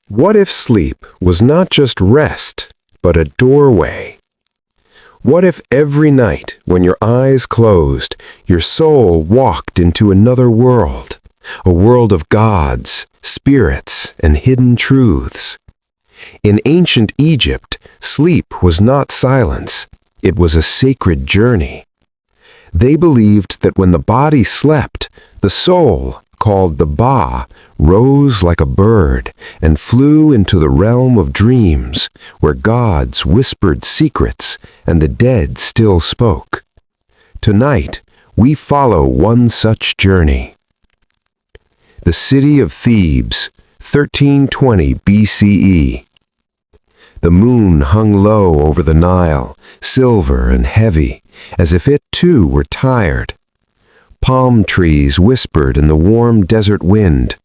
What if sleep was not just rest, but a doorway? What if every night, when your eyes closed, your soul walked into another world, a world of gods, spirits, and hidden truths? In ancient Egypt, sleep was not silence, it was a sacred journey. They believed that when the body slept, the soul, called the Ba, rose like a bird and flew into the realm of dreams, where gods whispered secrets and the dead still spoke. Tonight, we follow one such journey. The city of Thebes, 1320 BCE. The moon hung low over the Nile, silver and heavy, as if it too were tired. Palm trees whispered in the warm desert wind.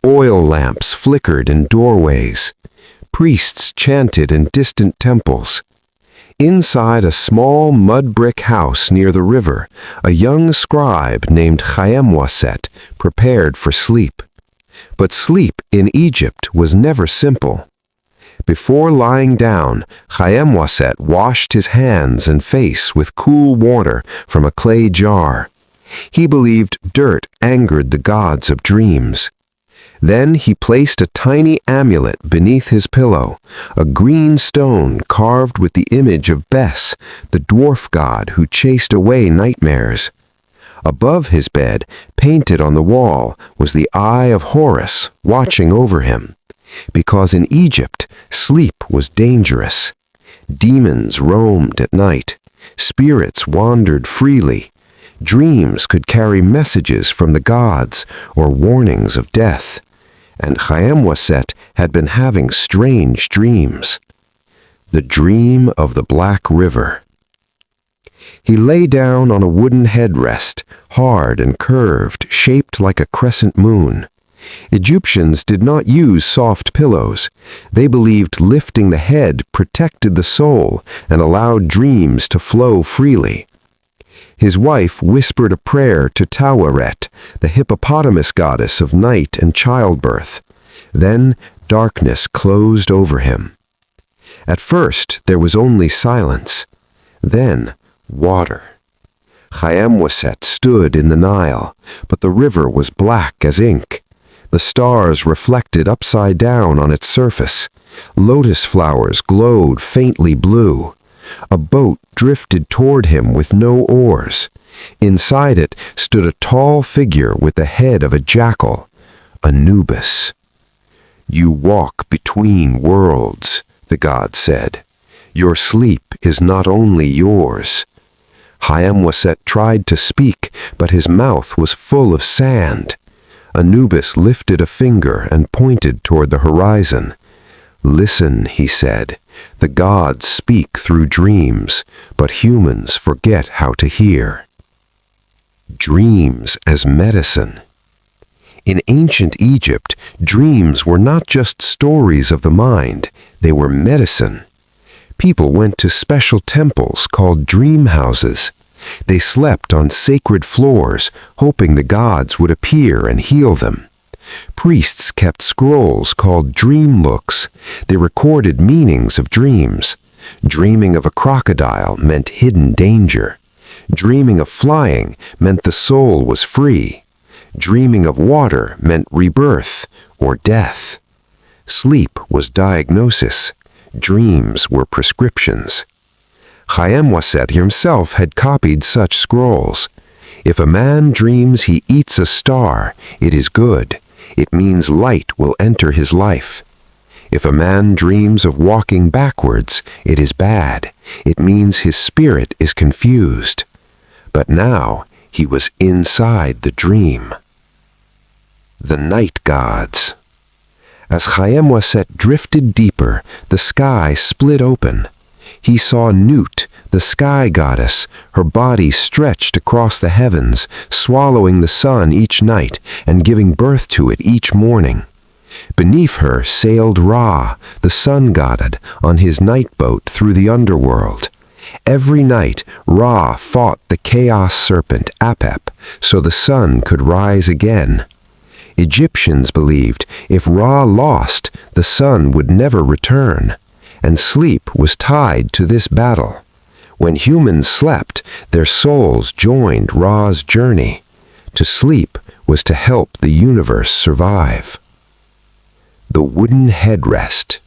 Oil lamps flickered in doorways. Priests chanted in distant temples. Inside a small mud brick house near the river, a young scribe named Khaemwaset prepared for sleep. But sleep in Egypt was never simple. Before lying down, Khaemwaset washed his hands and face with cool water from a clay jar. He believed dirt angered the gods of dreams. Then he placed a tiny amulet beneath his pillow, a green stone carved with the image of Bes, the dwarf god who chased away nightmares. Above his bed, painted on the wall, was the eye of Horus watching over him. Because in Egypt, sleep was dangerous. Demons roamed at night. Spirits wandered freely. Dreams could carry messages from the gods or warnings of death. And Khaemwaset had been having strange dreams. The dream of the Black River. He lay down on a wooden headrest, hard and curved, shaped like a crescent moon. Egyptians did not use soft pillows. They believed lifting the head protected the soul and allowed dreams to flow freely. His wife whispered a prayer to Taweret, the hippopotamus goddess of night and childbirth. Then darkness closed over him. At first there was only silence. Then water. Khaemwaset stood in the Nile, but the river was black as ink. The stars reflected upside down on its surface. Lotus flowers glowed faintly blue. A boat drifted toward him with no oars. Inside it stood a tall figure with the head of a jackal, Anubis. "You walk between worlds," the god said. "Your sleep is not only yours." Khaemwaset tried to speak, but his mouth was full of sand. Anubis lifted a finger and pointed toward the horizon. "Listen," he said, "the gods speak through dreams, but humans forget how to hear." Dreams as medicine. In ancient Egypt, dreams were not just stories of the mind, they were medicine. People went to special temples called dream houses. They slept on sacred floors, hoping the gods would appear and heal them. Priests kept scrolls called dream books. They recorded meanings of dreams. Dreaming of a crocodile meant hidden danger. Dreaming of flying meant the soul was free. Dreaming of water meant rebirth or death. Sleep was diagnosis. Dreams were prescriptions. Khaemwaset himself had copied such scrolls. If a man dreams he eats a star, it is good. It means light will enter his life. If a man dreams of walking backwards, it is bad. It means his spirit is confused. But now he was inside the dream. The night gods. As Khaemwaset drifted deeper, the sky split open. He saw Nut, the sky goddess, her body stretched across the heavens, swallowing the sun each night and giving birth to it each morning. Beneath her sailed Ra, the sun god, on his night boat through the underworld. Every night, Ra fought the chaos serpent Apep so the sun could rise again. Egyptians believed if Ra lost, the sun would never return, and sleep was tied to this battle. When humans slept, their souls joined Ra's journey. To sleep was to help the universe survive. The wooden headrest.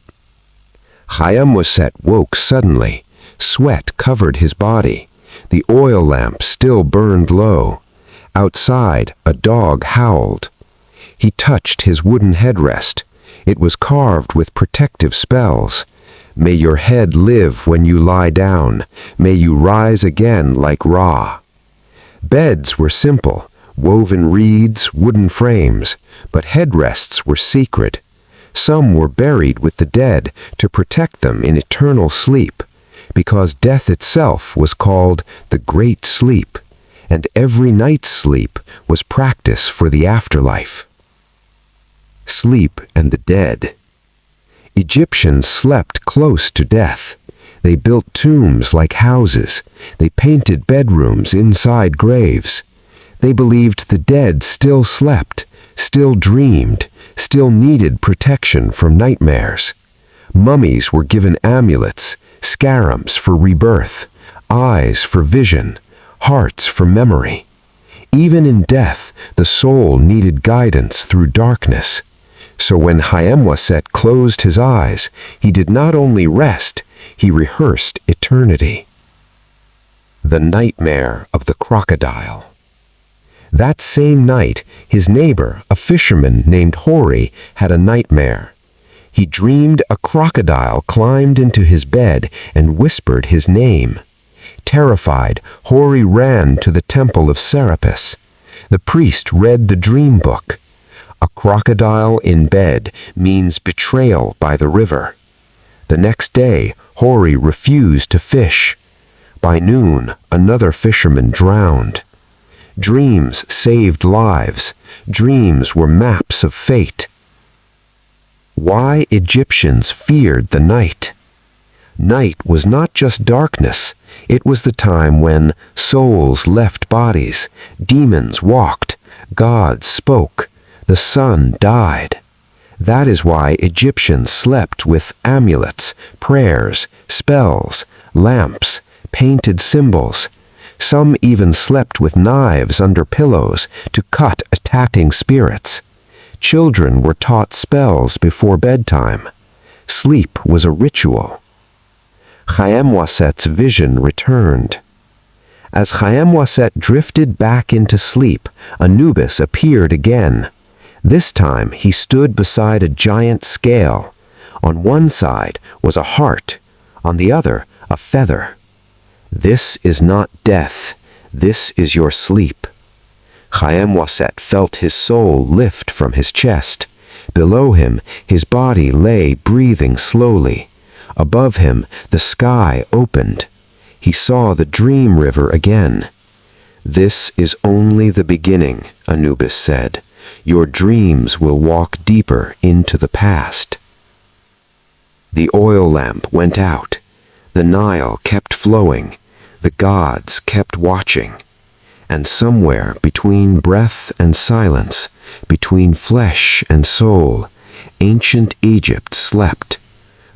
Khaemwaset woke suddenly. Sweat covered his body. The oil lamp still burned low. Outside, a dog howled. He touched his wooden headrest. It was carved with protective spells. May your head live when you lie down. May you rise again like Ra. Beds were simple, woven reeds, wooden frames, but headrests were secret. Some were buried with the dead to protect them in eternal sleep, because death itself was called the Great Sleep, and every night's sleep was practice for the afterlife. Sleep and the dead. Egyptians slept close to death. They built tombs like houses. They painted bedrooms inside graves. They believed the dead still slept, still dreamed, still needed protection from nightmares. Mummies were given amulets, scarabs for rebirth, eyes for vision, hearts for memory. Even in death, the soul needed guidance through darkness. So when Khaemwaset closed his eyes, he did not only rest, he rehearsed eternity. The nightmare of the crocodile. That same night, his neighbor, a fisherman named Hori, had a nightmare. He dreamed a crocodile climbed into his bed and whispered his name. Terrified, Hori ran to the temple of Serapis. The priest read the dream book. A crocodile in bed means betrayal by the river. The next day, Hori refused to fish. By noon, another fisherman drowned. Dreams saved lives. Dreams were maps of fate. Why Egyptians feared the night. Night was not just darkness. It was the time when souls left bodies, demons walked, gods spoke, the sun died. That is why Egyptians slept with amulets, prayers, spells, lamps, painted symbols. Some even slept with knives under pillows to cut attacking spirits. Children were taught spells before bedtime. Sleep was a ritual. Khaemwaset's vision returned. As Khaemwaset drifted back into sleep, Anubis appeared again. This time he stood beside a giant scale. On one side was a heart, on the other a feather. This is not death, this is your sleep. Khaemwaset felt his soul lift from his chest. Below him, his body lay breathing slowly. Above him, the sky opened. He saw the dream river again. This is only the beginning, Anubis said. Your dreams will walk deeper into the past. The oil lamp went out. The Nile kept flowing. The gods kept watching. And somewhere between breath and silence, between flesh and soul, ancient Egypt slept.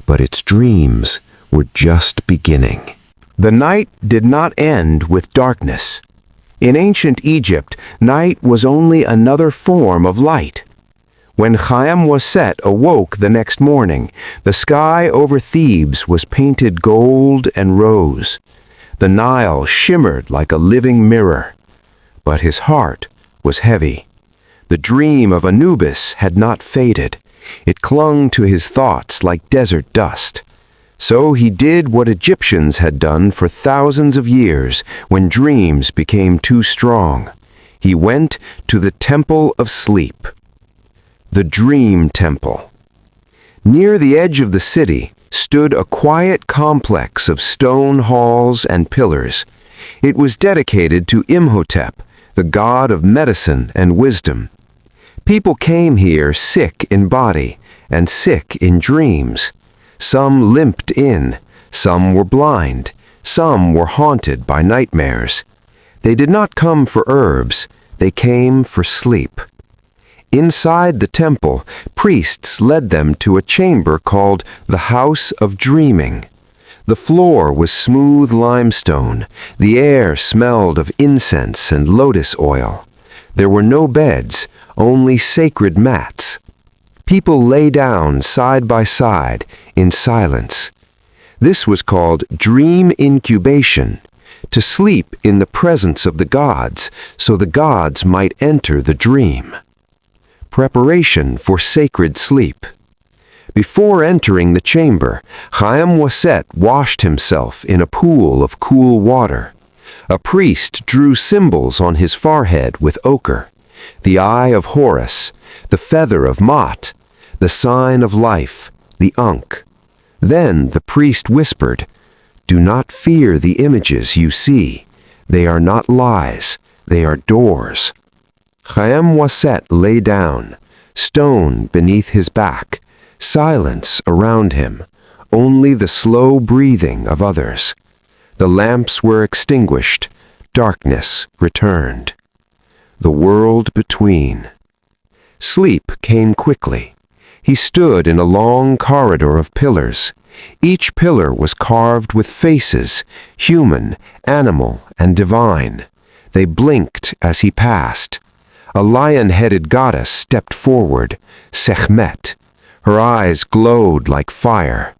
But its dreams were just beginning. The night did not end with darkness. In ancient Egypt, night was only another form of light. When Khaemwaset awoke the next morning, the sky over Thebes was painted gold and rose. The Nile shimmered like a living mirror. But his heart was heavy. The dream of Anubis had not faded. It clung to his thoughts like desert dust. So he did what Egyptians had done for thousands of years when dreams became too strong. He went to the Temple of Sleep. The Dream Temple. Near the edge of the city stood a quiet complex of stone halls and pillars. It was dedicated to Imhotep, the god of medicine and wisdom. People came here sick in body and sick in dreams. Some limped in, some were blind, some were haunted by nightmares. They did not come for herbs, they came for sleep. Inside the temple, priests led them to a chamber called the House of Dreaming. The floor was smooth limestone. The air smelled of incense and lotus oil. There were no beds, only sacred mats. People lay down side by side in silence. This was called dream incubation, to sleep in the presence of the gods so the gods might enter the dream. Preparation for sacred sleep. Before entering the chamber, Chaim Waset washed himself in a pool of cool water. A priest drew symbols on his forehead with ochre, the eye of Horus, the feather of Mot, the sign of life, the Ankh. Then the priest whispered, "Do not fear the images you see. They are not lies, they are doors." Chaim Waset lay down, stone beneath his back, silence around him, only the slow breathing of others. The lamps were extinguished, darkness returned. The world between. Sleep came quickly. He stood in a long corridor of pillars. Each pillar was carved with faces, human, animal, and divine. They blinked as he passed. A lion-headed goddess stepped forward, Sekhmet. Her eyes glowed like fire.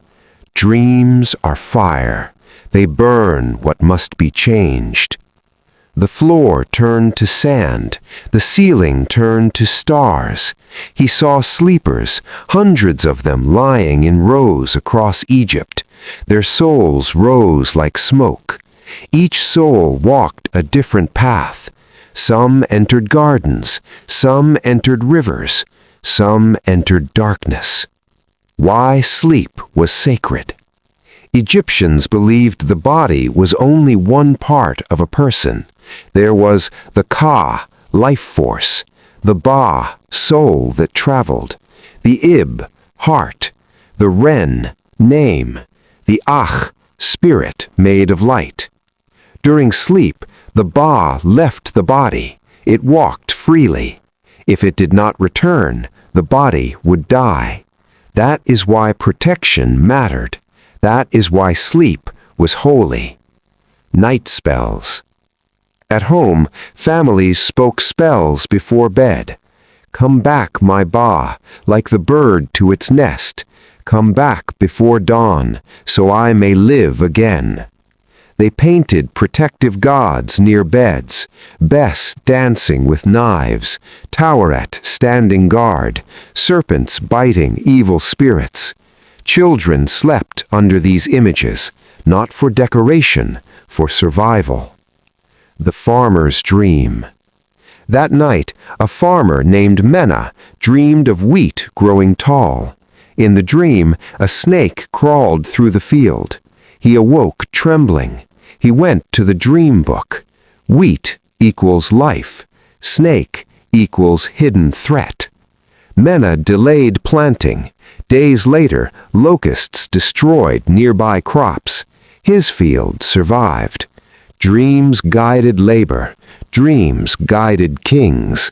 Dreams are fire. They burn what must be changed. The floor turned to sand. The ceiling turned to stars. He saw sleepers, hundreds of them lying in rows across Egypt. Their souls rose like smoke. Each soul walked a different path. Some entered gardens, some entered rivers, some entered darkness. Why sleep was sacred. Egyptians believed the body was only one part of a person. There was the Ka, life force, the Ba, soul that traveled, the Ib, heart, the Ren, name, the Ach, spirit made of light. During sleep, the Ba left the body. It walked freely. If it did not return, the body would die. That is why protection mattered. That is why sleep was holy. Night spells. At home, families spoke spells before bed. Come back, my Ba, like the bird to its nest. Come back before dawn, so I may live again. They painted protective gods near beds, Bes dancing with knives, Taweret standing guard, serpents biting evil spirits. Children slept under these images, not for decoration, for survival. The farmer's dream. That night, a farmer named Mena dreamed of wheat growing tall. In the dream, a snake crawled through the field. He awoke trembling. He went to the dream book. Wheat equals life. Snake equals hidden threat. Mena delayed planting. Days later, locusts destroyed nearby crops. His field survived. Dreams guided labor. Dreams guided kings.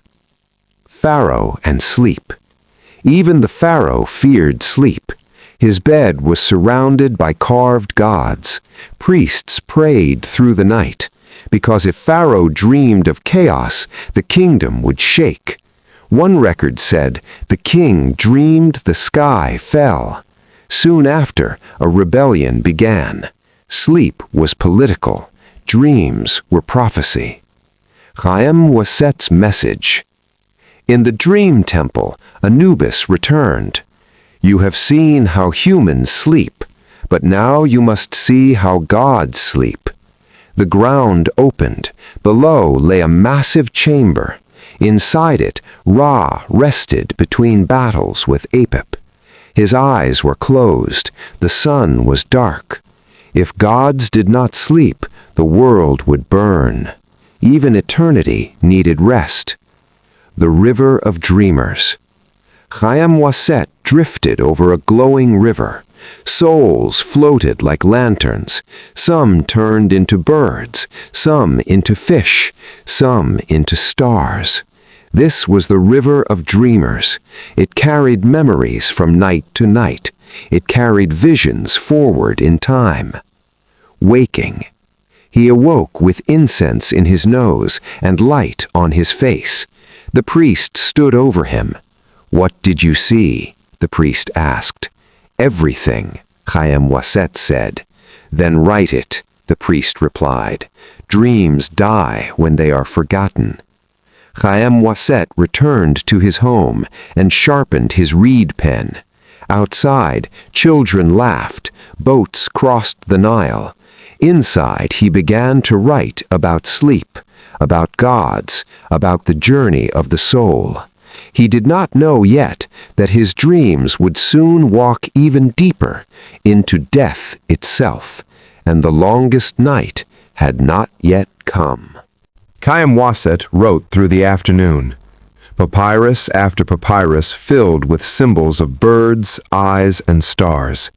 Pharaoh and sleep. Even the pharaoh feared sleep. His bed was surrounded by carved gods. Priests prayed through the night, because if Pharaoh dreamed of chaos, the kingdom would shake. One record said, the king dreamed the sky fell. Soon after, a rebellion began. Sleep was political. Dreams were prophecy. Chaim Waset's message. In the dream temple, Anubis returned. You have seen how humans sleep, but now you must see how gods sleep. The ground opened. Below lay a massive chamber. Inside it, Ra rested between battles with Apep. His eyes were closed. The sun was dark. If gods did not sleep, the world would burn. Even eternity needed rest. The River of Dreamers. Chaim Waset drifted over a glowing river. Souls floated like lanterns. Some turned into birds, some into fish, some into stars. This was the river of dreamers. It carried memories from night to night. It carried visions forward in time. Waking. He awoke with incense in his nose and light on his face. The priest stood over him. "What did you see?" the priest asked. "Everything," Chaim Waset said. "Then write it," the priest replied. "Dreams die when they are forgotten." Chaim Waset returned to his home and sharpened his reed pen. Outside, children laughed, boats crossed the Nile. Inside, he began to write about sleep, about gods, about the journey of the soul. He did not know yet that his dreams would soon walk even deeper into death itself, and the longest night had not yet come. Chaim Waset wrote through the afternoon. Papyrus after papyrus filled with symbols of birds, eyes, and stars.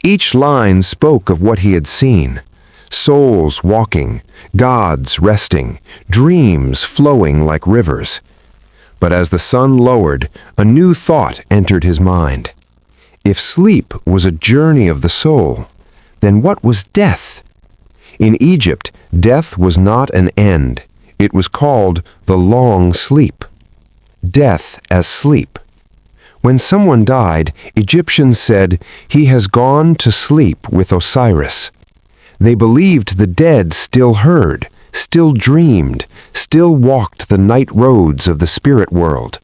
Each line spoke of what he had seen. Souls walking, gods resting, dreams flowing like rivers. But as the sun lowered, a new thought entered his mind. If sleep was a journey of the soul, then what was death? In Egypt, death was not an end. It was called the long sleep. Death as sleep. When someone died, Egyptians said, "He has gone to sleep with Osiris." They believed the dead still heard, still dreamed, still walked the night roads of the spirit world.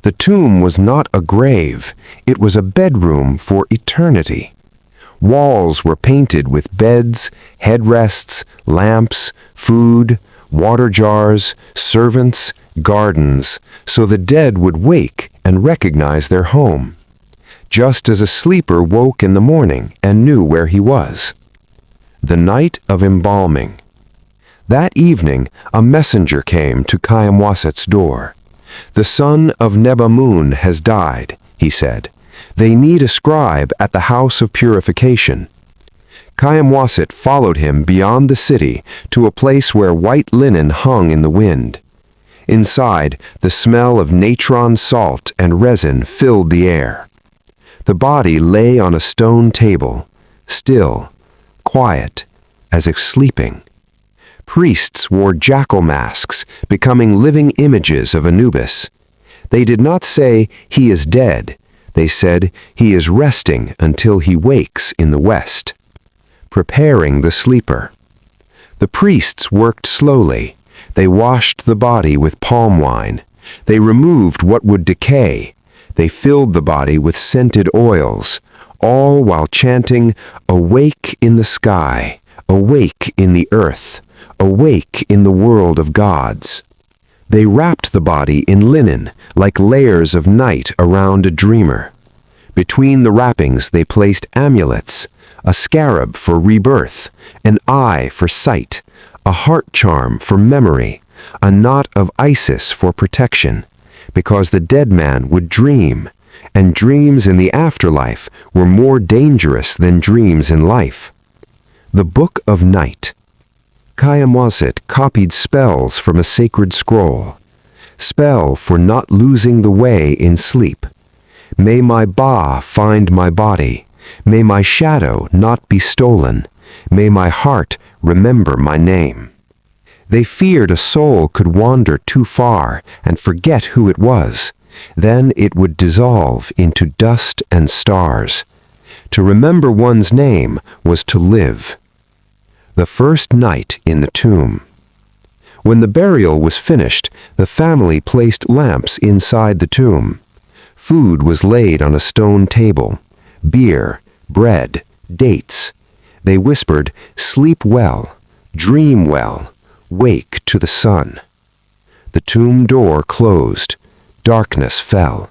The tomb was not a grave, it was a bedroom for eternity. Walls were painted with beds, headrests, lamps, food, water jars, servants, gardens, so the dead would wake and recognize their home, just as a sleeper woke in the morning and knew where he was. The night of embalming. That evening, a messenger came to Chaim Waset's door. "The son of Nebamun has died," he said. "They need a scribe at the house of purification." Chaim Waset followed him beyond the city to a place where white linen hung in the wind. Inside, the smell of natron salt and resin filled the air. The body lay on a stone table, still, quiet, as if sleeping. Priests wore jackal masks, becoming living images of Anubis. They did not say, "He is dead." They said, "He is resting until he wakes in the west." Preparing the sleeper. The priests worked slowly. They washed the body with palm wine. They removed what would decay. They filled the body with scented oils, all while chanting, "Awake in the sky, awake in the earth, awake in the world of gods." They wrapped the body in linen, like layers of night around a dreamer. Between the wrappings they placed amulets, a scarab for rebirth, an eye for sight, a heart charm for memory, a knot of Isis for protection, because the dead man would dream, and dreams in the afterlife were more dangerous than dreams in life. The Book of Night. Chaim Waset copied spells from a sacred scroll. Spell for not losing the way in sleep. May my Ba find my body. May my shadow not be stolen. May my heart remember my name. They feared a soul could wander too far and forget who it was. Then it would dissolve into dust and stars. To remember one's name was to live. The first night in the tomb. When the burial was finished, the family placed lamps inside the tomb. Food was laid on a stone table. Beer, bread, dates. They whispered, "Sleep well, dream well, wake to the sun." The tomb door closed. Darkness fell.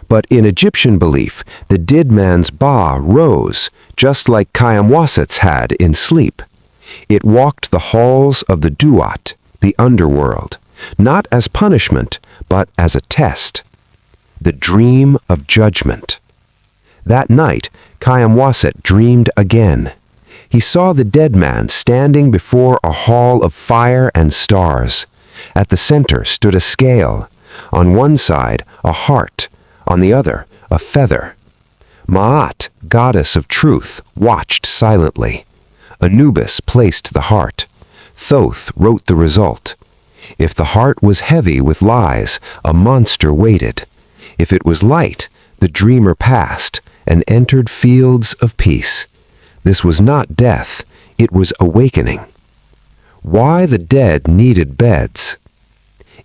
But in Egyptian belief, the dead man's Ba rose, just like Chaim Waset's had in sleep. It walked the halls of the Duat, the underworld, not as punishment, but as a test. The dream of judgment. That night, Chaim Waset dreamed again. He saw the dead man standing before a hall of fire and stars. At the center stood a scale. On one side, a heart, on the other, a feather. Ma'at, goddess of truth, watched silently. Anubis placed the heart. Thoth wrote the result. If the heart was heavy with lies, a monster waited. If it was light, the dreamer passed and entered fields of peace. This was not death, it was awakening. Why the dead needed beds.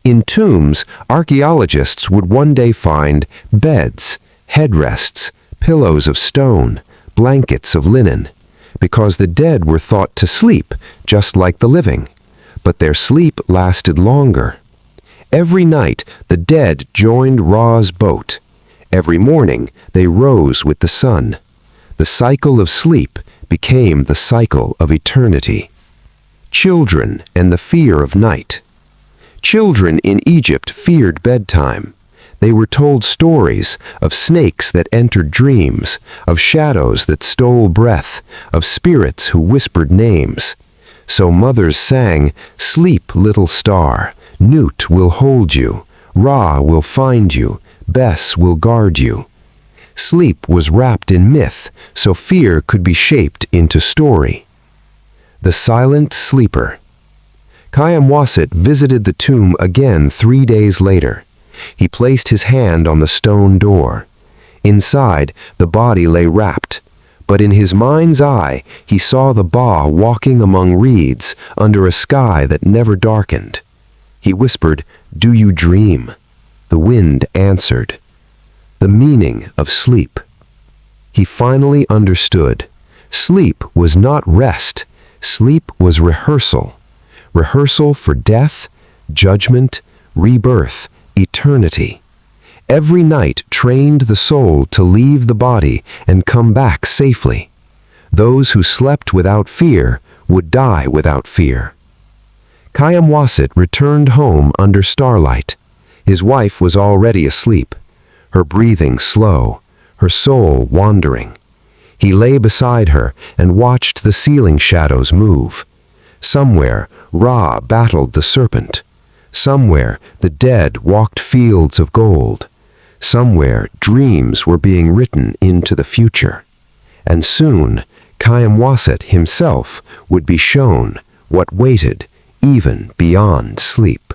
In tombs, archaeologists would one day find beds, headrests, pillows of stone, blankets of linen, because the dead were thought to sleep, just like the living. But their sleep lasted longer. Every night, the dead joined Ra's boat. Every morning, they rose with the sun. The cycle of sleep became the cycle of eternity. Children and the fear of night. Children in Egypt feared bedtime. They were told stories of snakes that entered dreams, of shadows that stole breath, of spirits who whispered names. So mothers sang, "Sleep, little star, Nut will hold you, Ra will find you, Bes will guard you." Sleep was wrapped in myth, so fear could be shaped into story. The silent sleeper. Khammam-Waset visited the tomb again 3 days later. He placed his hand on the stone door. Inside, the body lay wrapped, but in his mind's eye, he saw the Ba walking among reeds under a sky that never darkened. He whispered, "Do you dream?" The wind answered. The meaning of sleep. He finally understood. Sleep was not rest. Sleep was rehearsal. Rehearsal for death, judgment, rebirth, eternity. Every night trained the soul to leave the body and come back safely. Those who slept without fear would die without fear. Khammam-Waset returned home under starlight. His wife was already asleep, her breathing slow, her soul wandering. He lay beside her and watched the ceiling shadows move. Somewhere, Ra battled the serpent. Somewhere, the dead walked fields of gold. Somewhere, dreams were being written into the future. And soon, Khammam-Waset himself would be shown what waited even beyond sleep.